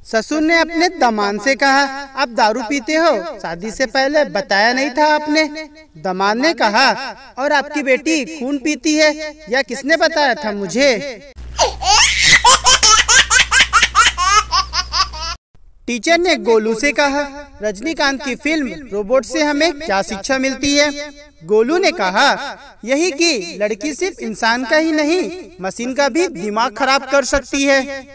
ससुर ने अपने दामाद से कहा, आप दारू पीते हो, शादी से पहले बताया नहीं था आपने। दामाद ने कहा, और आपकी बेटी खून पीती है, या किसने बताया था मुझे। टीचर ने गोलू से कहा, रजनीकांत की फिल्म रोबोट से हमें क्या शिक्षा मिलती है। गोलू ने कहा, यही कि लड़की सिर्फ इंसान का ही नहीं, मशीन का भी दिमाग खराब कर सकती है।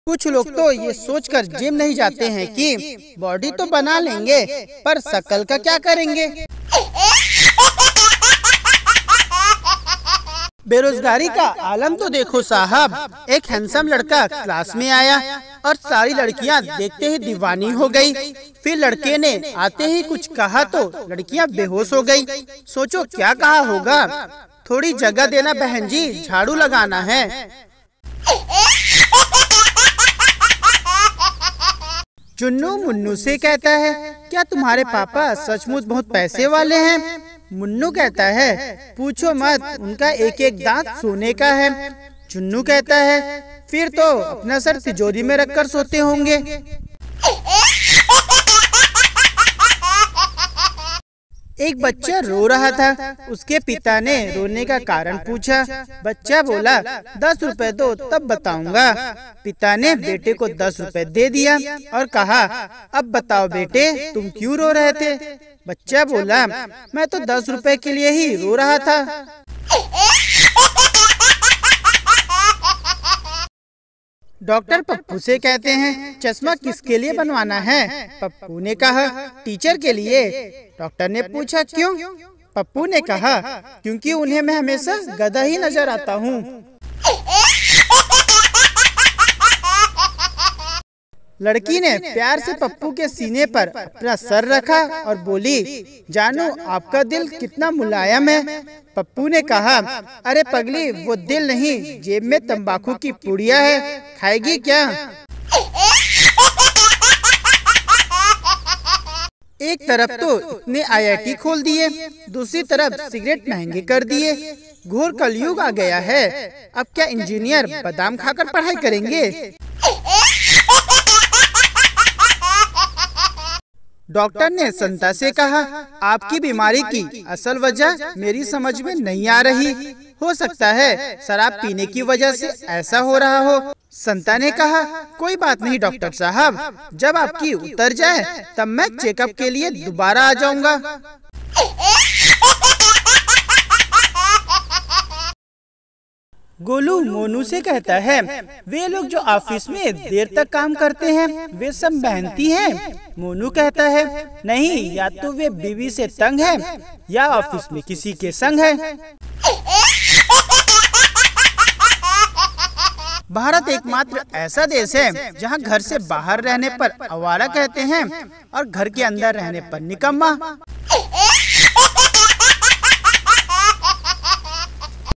कुछ लोग तो ये सोचकर जिम नहीं जाते हैं कि बॉडी तो बना लेंगे, पर शक्ल का क्या करेंगे। बेरोजगारी का आलम तो देखो साहब। एक हैंडसम लड़का क्लास में आया और सारी लड़कियां देखते ही दीवानी हो गई। फिर लड़के ने आते ही कुछ कहा तो लड़कियां बेहोश हो गई। सोचो क्या कहा होगा। थोड़ी जगह देना बहन जी, झाड़ू लगाना है। चुन्नू मुन्नू से कहता है, क्या तुम्हारे पापा सचमुच बहुत पैसे वाले हैं। मुन्नू कहता है, पूछो मत, उनका एक एक दांत सोने का है। चुन्नू कहता है, फिर तो अपना सर तिजोरी में रखकर सोते होंगे। एक बच्चा रो रहा था। उसके पिता ने रोने का कारण पूछा। बच्चा बोला, 10 रुपए दो तब बताऊंगा। पिता ने बेटे को 10 रुपए दे दिया और कहा, अब बताओ बेटे, तुम क्यों रो रहे थे। बच्चा बोला, मैं तो 10 रुपए के लिए ही रो रहा था। डॉक्टर पप्पू से कहते हैं, चश्मा किसके लिए बनवाना है। पप्पू ने कहा, टीचर के लिए। डॉक्टर ने पूछा, क्यों। पप्पू ने कहा, क्योंकि उन्हें मैं हमेशा गधा ही नजर आता हूँ। लड़की ने प्यार से पप्पू के सीने पर अपना सर रखा और बोली, जानू आपका दिल कितना मुलायम है। पप्पू ने कहा, अरे पगली, वो दिल नहीं, जेब में तंबाकू की पुड़िया है, खाएगी क्या। एक तरफ तो इतने IIT खोल दिए, दूसरी तरफ सिगरेट महंगे कर दिए। घोर कलयुग आ गया है। अब क्या इंजीनियर बादाम खाकर पढ़ाई करेंगे। डॉक्टर ने संता से कहा, आपकी बीमारी की असल वजह मेरी समझ में नहीं आ रही। हो सकता है शराब पीने की वजह से ऐसा हो रहा हो। संता ने कहा, कोई बात नहीं डॉक्टर साहब, जब आपकी उतर जाए तब मैं चेकअप के लिए दोबारा आ जाऊंगा। गोलू मोनू से कहता है, वे लोग जो ऑफिस में देर तक काम करते हैं, वे सब मेहनती हैं। मोनू कहता है, नहीं, या तो वे बीवी से तंग है या ऑफिस में किसी के संग है। भारत एकमात्र ऐसा देश है जहां घर से बाहर रहने पर आवारा कहते हैं और घर के अंदर रहने पर निकम्मा।